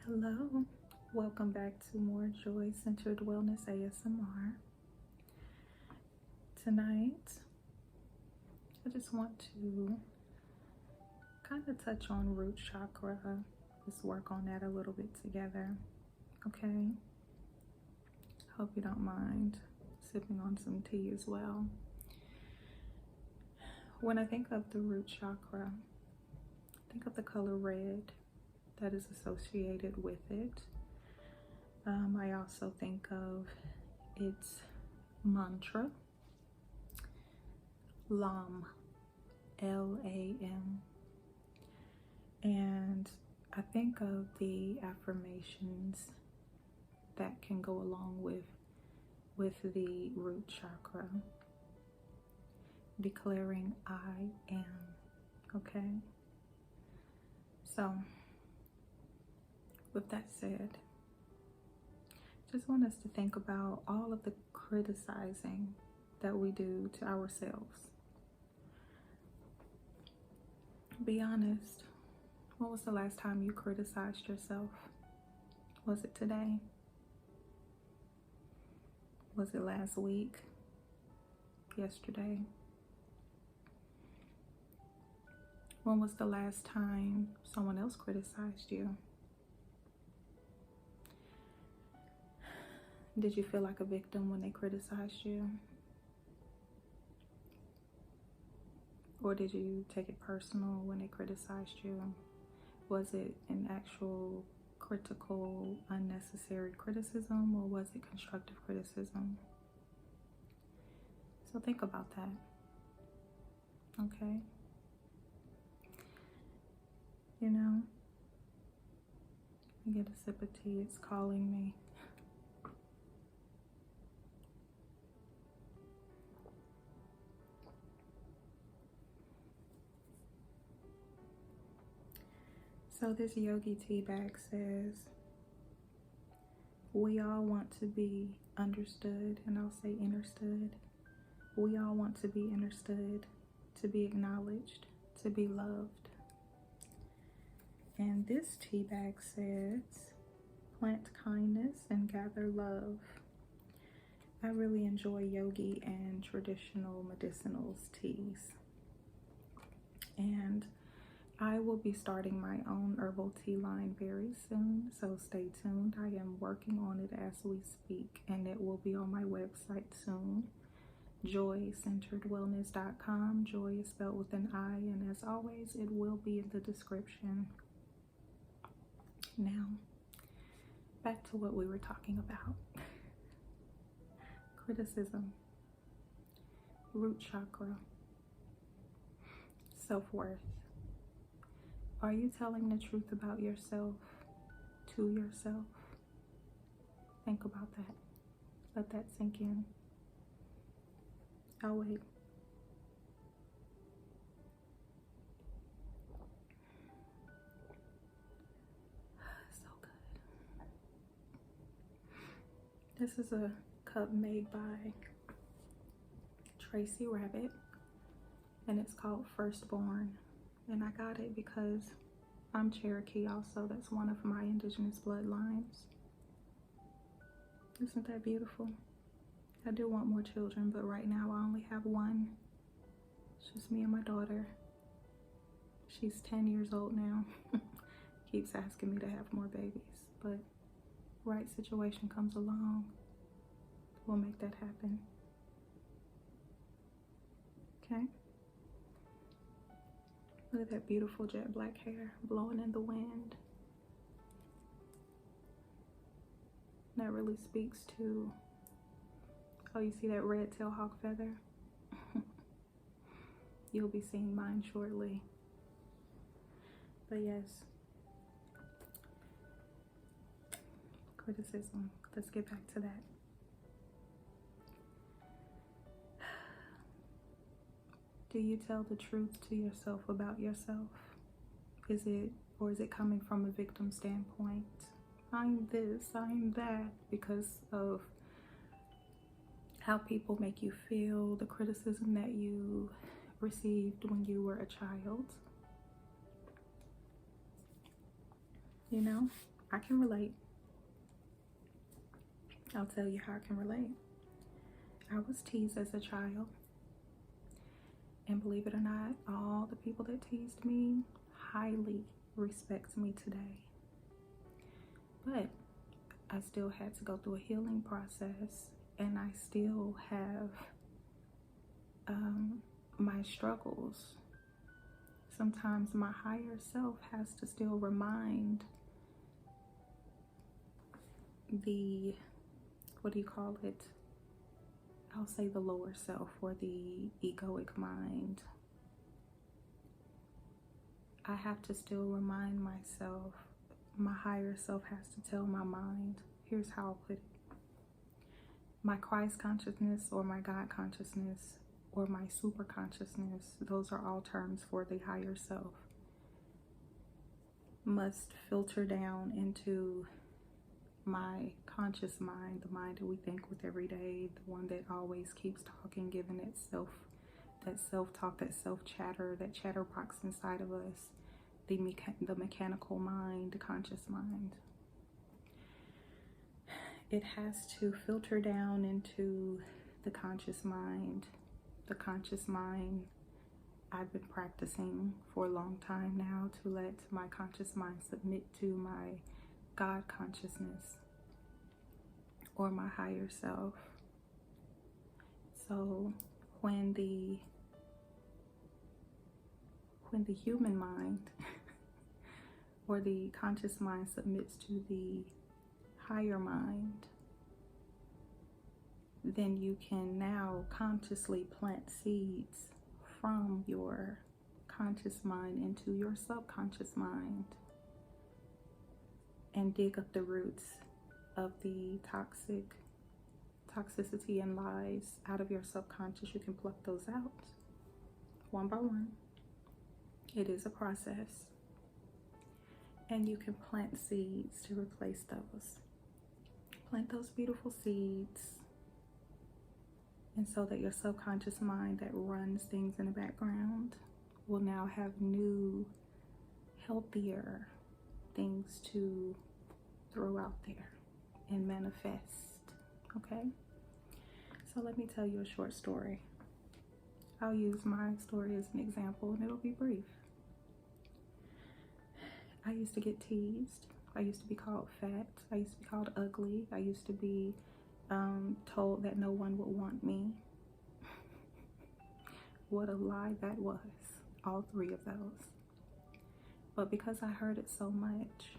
Hello, welcome back to more Joy Centered Wellness ASMR. Tonight, I just want to kind of touch on root chakra, just work on that a little bit together, okay? Hope you don't mind sipping on some tea as well. When I think of the root chakra, think of the color red that is associated with it. I also think of its mantra, LAM, L-A-M. And I think of the affirmations that can go along with the root chakra. Declaring I am, okay? So, with that said, just want us to think about all of the criticizing that we do to ourselves. Be honest. When was the last time you criticized yourself? Was it today? Was it last week? Yesterday? When was the last time someone else criticized you? Did you feel like a victim when they criticized you? Or did you take it personal when they criticized you? Was it an actual critical, unnecessary criticism, or was it constructive criticism? So think about that, okay? You know, I get a sip of tea, it's calling me. So this yogi tea bag says, we all want to be understood, and I'll say understood. We all want to be understood, to be acknowledged, to be loved. And this tea bag says, plant kindness and gather love. I really enjoy yogi and traditional medicinals teas. And I will be starting my own herbal tea line very soon, so stay tuned. I am working on it as we speak, and it will be on my website soon, joycenteredwellness.com. Joy is spelled with an I, and as always, it will be in the description. Now, back to what we were talking about. Criticism, root chakra, self-worth. Are you telling the truth about yourself to yourself? Think about that. Let that sink in. I'll wait. So good. This is a cup made by Tracy Rabbit, and it's called Firstborn. And I got it because I'm Cherokee also. That's one of my indigenous bloodlines. Isn't that beautiful? I do want more children, but right now I only have one. It's just me and my daughter. She's 10 years old now. Keeps asking me to have more babies, but right situation comes along, we'll make that happen. Okay? Look at that beautiful jet black hair blowing in the wind. That really speaks to, oh, you see that red tail hawk feather? You'll be seeing mine shortly. But yes, criticism. Let's get back to that. Do you tell the truth to yourself about yourself? Is it coming from a victim standpoint? I'm this, I'm that, because of how people make you feel, the criticism that you received when you were a child? You know, I can relate. I'll tell you how I can relate. I was teased as a child. And believe it or not, all the people that teased me highly respect me today. But I still had to go through a healing process, and I still have my struggles. Sometimes my higher self has to still remind the, what do you call it? I'll say the lower self, or the egoic mind. I have to still remind myself, my higher self has to tell my mind, here's how I'll put it. My Christ consciousness, or my God consciousness, or my super consciousness, those are all terms for the higher self, must filter down into my conscious mind, the mind that we think with every day, the one that always keeps talking, giving itself that self-talk, that self-chatter, that chatterbox inside of us, the mechanical mind, the conscious mind. It has to filter down into the conscious mind. The conscious mind, I've been practicing for a long time now to let my conscious mind submit to my God consciousness, or my higher self. So when the human mind or the conscious mind submits to the higher mind, then you can now consciously plant seeds from your conscious mind into your subconscious mind and dig up the roots of the toxicity and lies out of your subconscious. You can pluck those out one by one. It is a process, and you can plant seeds to replace those. Plant those beautiful seeds, and so that your subconscious mind that runs things in the background will now have new, healthier things to throw out there and manifest. Okay? So let me tell you a short story. I'll use my story as an example, and it'll be brief. I used to get teased. I used to be called fat. I used to be called ugly. I used to be told that no one would want me. What a lie that was. All three of those. But because I heard it so much,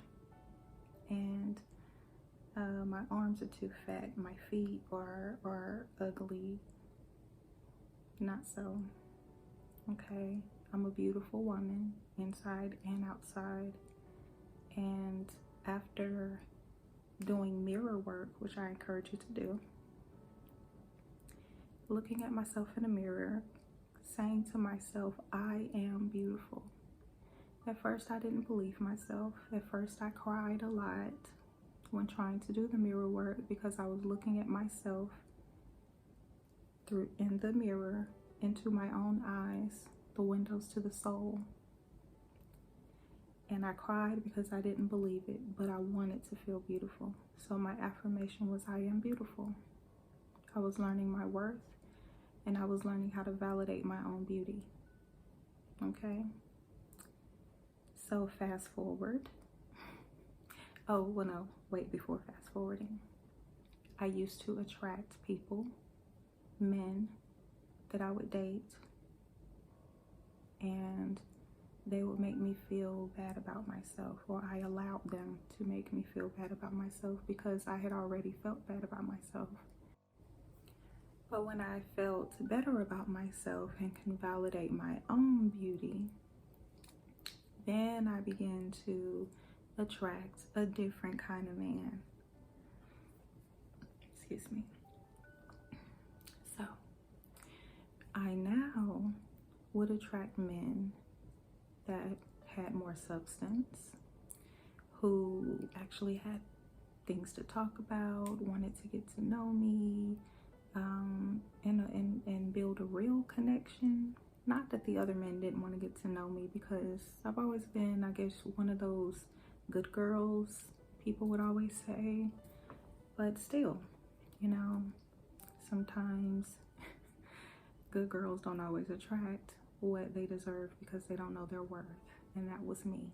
and my arms are too fat, my feet are ugly, not so. Okay, I'm a beautiful woman inside and outside. And after doing mirror work, which I encourage you to do, looking at myself in the mirror, saying to myself, I am beautiful. At first, I didn't believe myself. At first, I cried a lot when trying to do the mirror work, because I was looking at myself in the mirror, into my own eyes, the windows to the soul. And I cried because I didn't believe it, but I wanted to feel beautiful. So my affirmation was, I am beautiful. I was learning my worth, and I was learning how to validate my own beauty. Okay? So fast forward. Oh, well, no, wait, before fast forwarding. I used to attract people, men that I would date, and they would make me feel bad about myself, or I allowed them to make me feel bad about myself because I had already felt bad about myself. But when I felt better about myself and can validate my own beauty, then I began to attract a different kind of man. Excuse me. So I now would attract men that had more substance, who actually had things to talk about, wanted to get to know me, and build a real connection. Not that the other men didn't want to get to know me, because I've always been, I guess, one of those good girls people would always say. But still, you know, sometimes good girls don't always attract what they deserve because they don't know their worth. And that was me.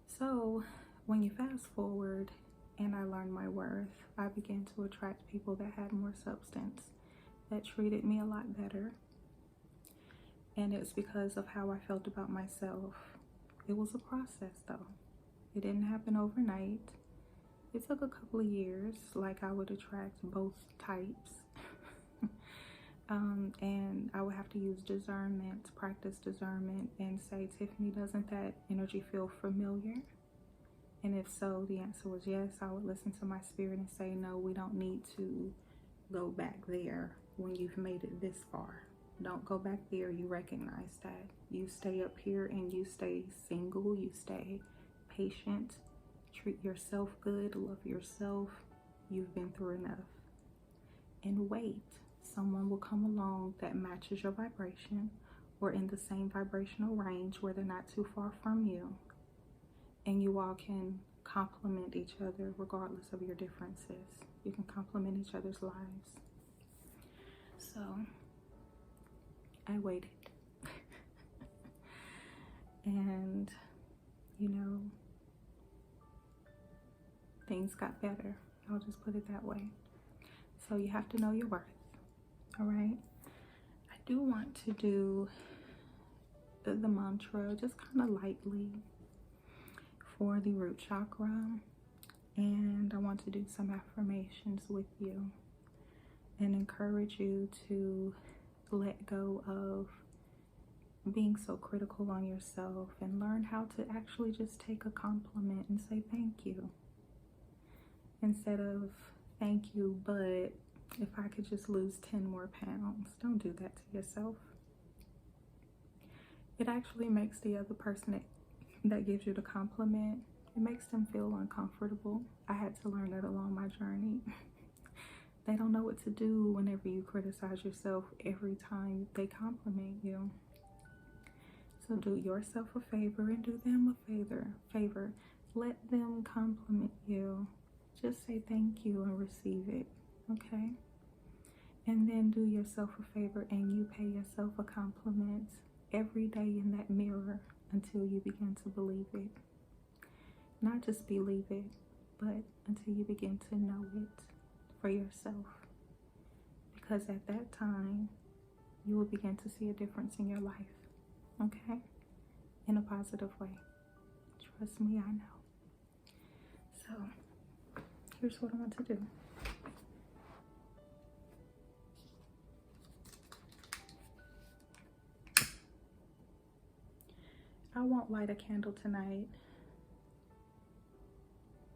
So when you fast forward and I learned my worth, I began to attract people that had more substance, that treated me a lot better. And it was because of how I felt about myself. It was a process though. It didn't happen overnight. It took a couple of years, like I would attract both types. And I would have to use discernment, practice discernment, and say, Tiffany, doesn't that energy feel familiar? And if so, the answer was yes. I would listen to my spirit and say, no, we don't need to go back there when you've made it this far. Don't go back there. You recognize that. You stay up here and you stay single. You stay patient. Treat yourself good. Love yourself. You've been through enough. And wait. Someone will come along that matches your vibration or in the same vibrational range where they're not too far from you. And you all can complement each other regardless of your differences. You can complement each other's lives. So I waited. And, you know, things got better. I'll just put it that way. So you have to know your worth. All right. I do want to do the mantra just kind of lightly for the root chakra. And I want to do some affirmations with you and encourage you to let go of being so critical on yourself and learn how to actually just take a compliment and say thank you. Instead of thank you, but if I could just lose 10 more pounds. Don't do that to yourself. It actually makes the other person that gives you the compliment, it makes them feel uncomfortable. I had to learn that along my journey. They don't know what to do whenever you criticize yourself every time they compliment you. So do yourself a favor and do them a favor. Let them compliment you. Just say thank you and receive it. Okay? And then do yourself a favor and you pay yourself a compliment every day in that mirror until you begin to believe it. Not just believe it, but until you begin to know it for yourself. Because at that time, you will begin to see a difference in your life. Okay? In a positive way. Trust me, I know. So, here's what I want to do. I won't light a candle tonight,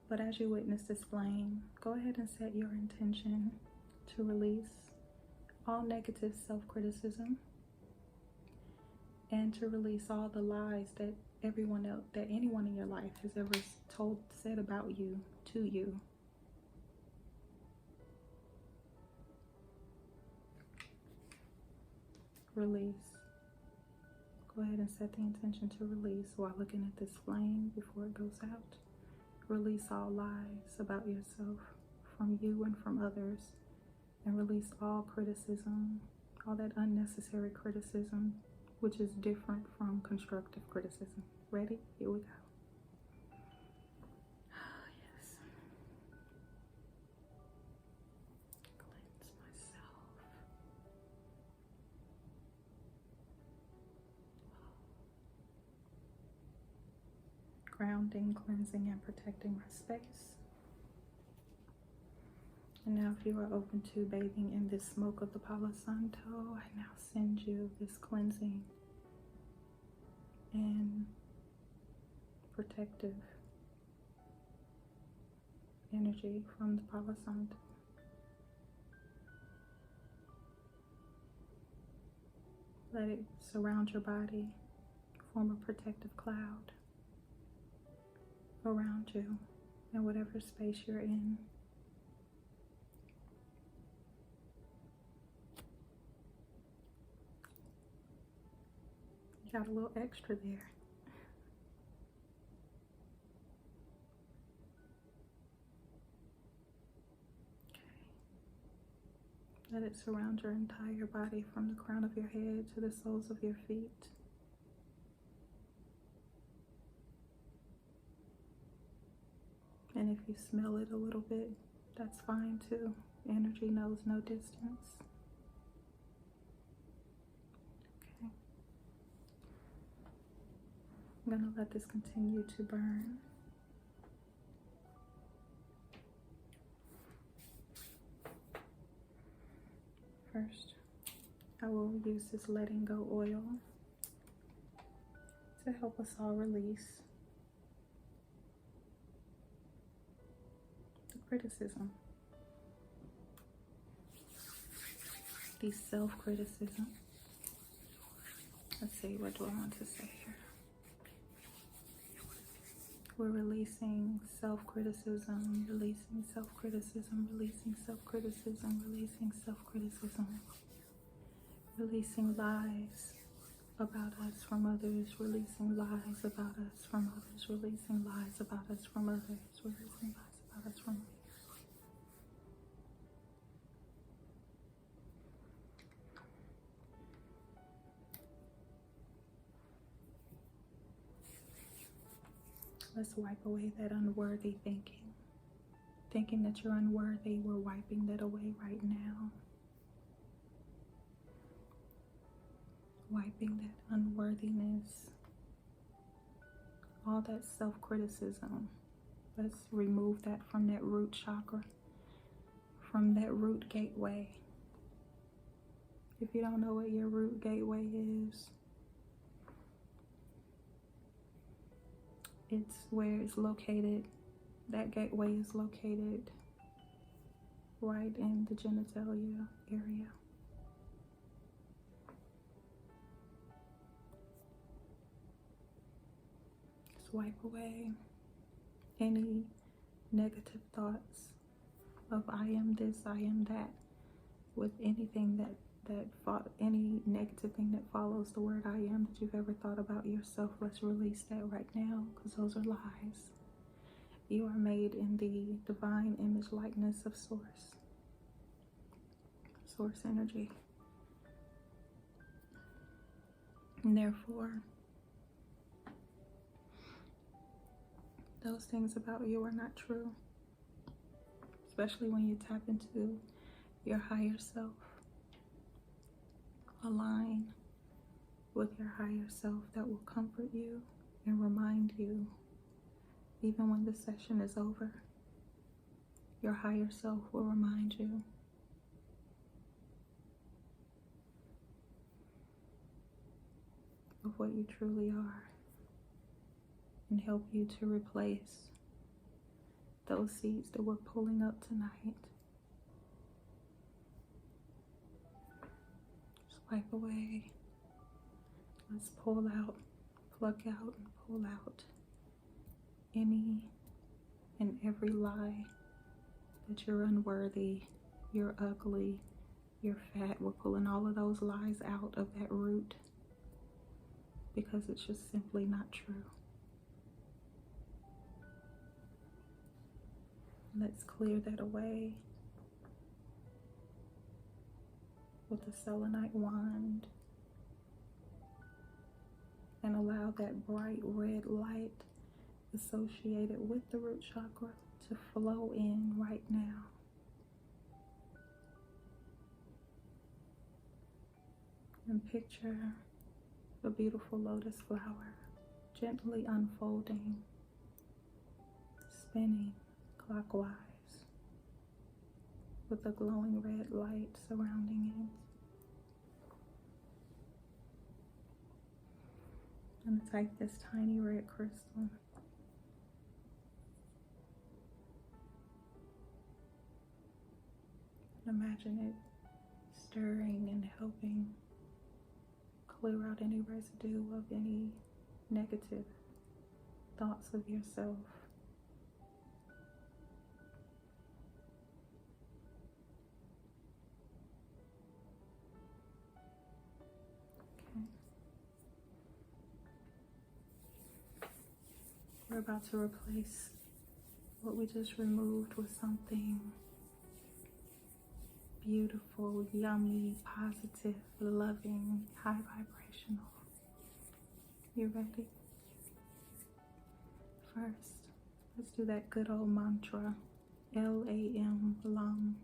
but as you witness this flame, go ahead and set your intention to release all negative self-criticism and to release all the lies that anyone in your life has ever said about you to you. Release. Go ahead and set the intention to release while looking at this flame before it goes out. Release all lies about yourself from you and from others. And release all criticism, all that unnecessary criticism, which is different from constructive criticism. Ready? Here we go. Yes. Cleanse myself. Grounding, cleansing, and protecting my space. And now if you are open to bathing in this smoke of the Palo Santo, I now send you this cleansing and protective energy from the Palo Santo. Let it surround your body, form a protective cloud around you in whatever space you're in. Got a little extra there. Let it surround your entire body from the crown of your head to the soles of your feet. And if you smell it a little bit, that's fine too. Energy knows no distance. Okay. I'm going to let this continue to burn. First, I will use this letting go oil to help us all release the criticism, the self-criticism. Let's see, what do I want to say here? We're releasing self-criticism, releasing self-criticism, releasing self-criticism, releasing self-criticism, releasing lies about us from others, releasing lies about us from others, releasing lies about us from others, releasing lies about us from others. Let's wipe away that unworthy thinking. Thinking that you're unworthy, we're wiping that away right now. Wiping that unworthiness, all that self-criticism. Let's remove that from that root chakra, from that root gateway. If you don't know what your root gateway is, it's where it's located. That gateway is located right in the genitalia area. Just wipe away any negative thoughts of I am this, I am that, with anything any negative thing that follows the word I am that you've ever thought about yourself. Let's release that right now, because those are lies. You are made in the divine image likeness of source energy, and therefore those things about you are not true, especially when you tap into your higher self. Align with your higher self that will comfort you and remind you, even when the session is over, your higher self will remind you of what you truly are and help you to replace those seeds that we're pulling up tonight. Wipe away. Let's pull out, pluck out, and pull out any and every lie that you're unworthy, you're ugly, you're fat. We're pulling all of those lies out of that root because it's just simply not true. Let's clear that away with the selenite wand and allow that bright red light associated with the root chakra to flow in right now. And picture a beautiful lotus flower gently unfolding, spinning clockwise, with a glowing red light surrounding it. I'm gonna take this tiny red crystal and imagine it stirring and helping clear out any residue of any negative thoughts of yourself. We're about to replace what we just removed with something beautiful, yummy, positive, loving, high vibrational. You ready? First, let's do that good old mantra. L-A-M, LAM.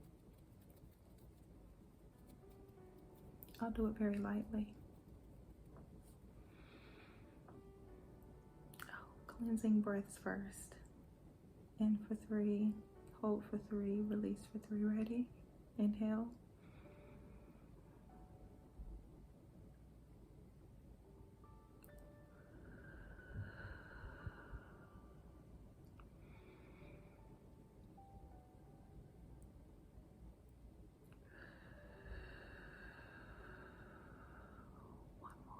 I'll do it very lightly. Cleansing breaths first. In for 3, hold for 3, release for 3. Ready? Inhale. One more.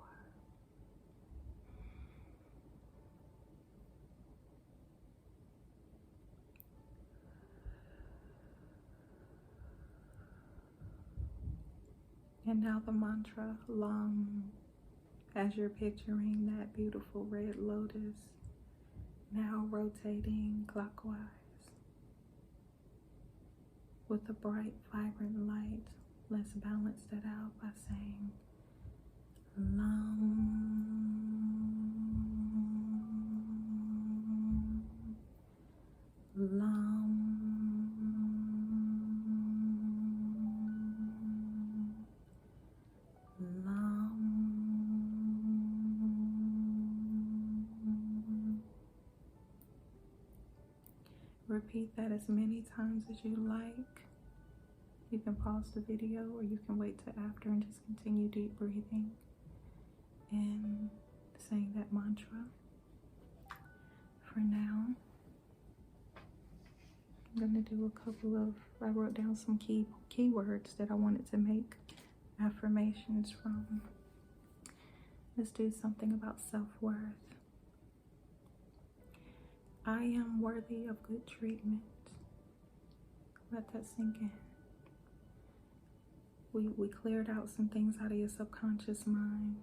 And now the mantra, LAM, as you're picturing that beautiful red lotus, now rotating clockwise with a bright, vibrant light. Let's balance that out by saying LAM, LAM, repeat that as many times as you like. You can pause the video or you can wait till after and just continue deep breathing and saying that mantra. For now, I'm going to do a couple of, I wrote down some keywords that I wanted to make affirmations from. Let's do something about self-worth. I am worthy of good treatment. Let that sink in. We cleared out some things out of your subconscious mind.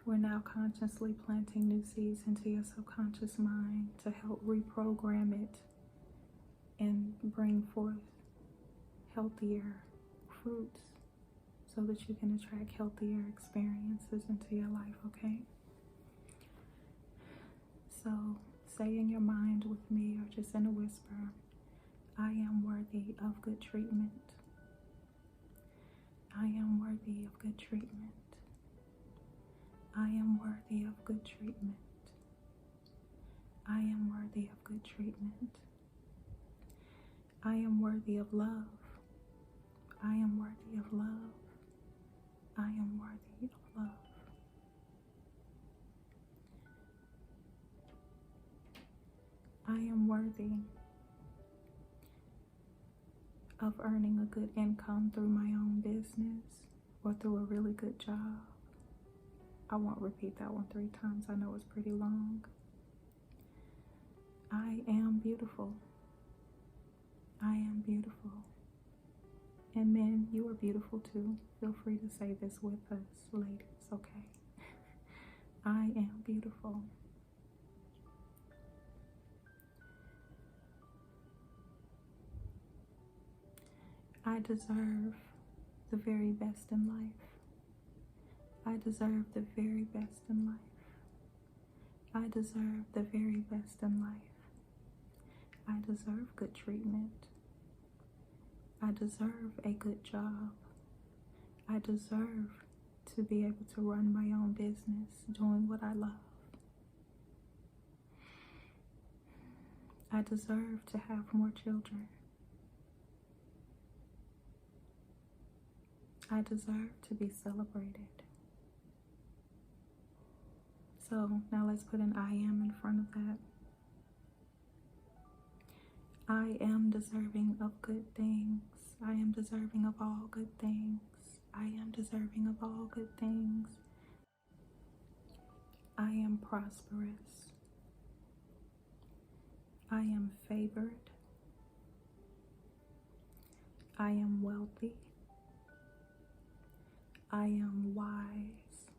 We're now consciously planting new seeds into your subconscious mind to help reprogram it and bring forth healthier fruits so that you can attract healthier experiences into your life, okay? So say in your mind with me or just in a whisper, I am worthy of good treatment. I am worthy of good treatment. I am worthy of good treatment. I am worthy of good treatment. I am worthy of love. I am worthy of love. I am worthy of love. I am worthy of earning a good income through my own business or through a really good job. I won't repeat that one 3 times. I know it's pretty long. I am beautiful. I am beautiful. And men, you are beautiful too. Feel free to say this with us, ladies, okay? I am beautiful. I deserve the very best in life. I deserve the very best in life. I deserve the very best in life. I deserve good treatment. I deserve a good job. I deserve to be able to run my own business doing what I love. I deserve to have more children. I deserve to be celebrated. So now let's put an I am in front of that. I am deserving of good things. I am deserving of all good things. I am deserving of all good things. I am prosperous. I am favored. I am wealthy. I am wise.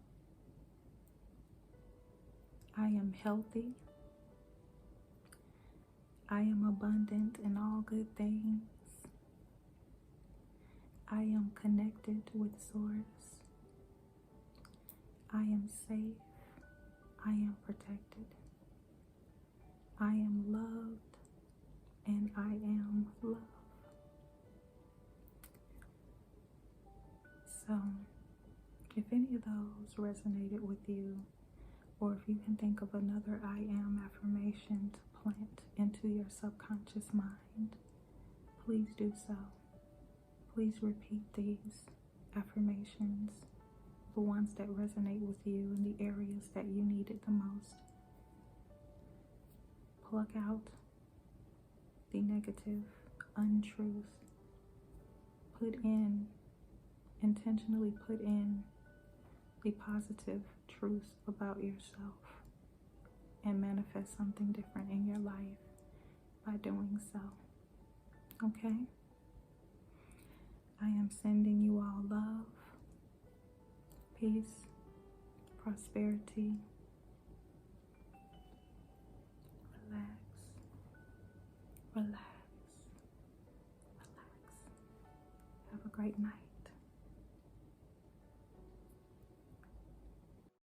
I am healthy. I am abundant in all good things. I am connected with Source. I am safe. I am protected. I am loved, and I am love. So, if any of those resonated with you, or if you can think of another I am affirmation to plant into your subconscious mind, please do so. Please repeat these affirmations, the ones that resonate with you in the areas that you need it the most. Pluck out the negative untruth. Intentionally put in the positive truth about yourself, and manifest something different in your life by doing so. Okay? I am sending you all love, peace, prosperity. Relax, relax, relax. Have a great night.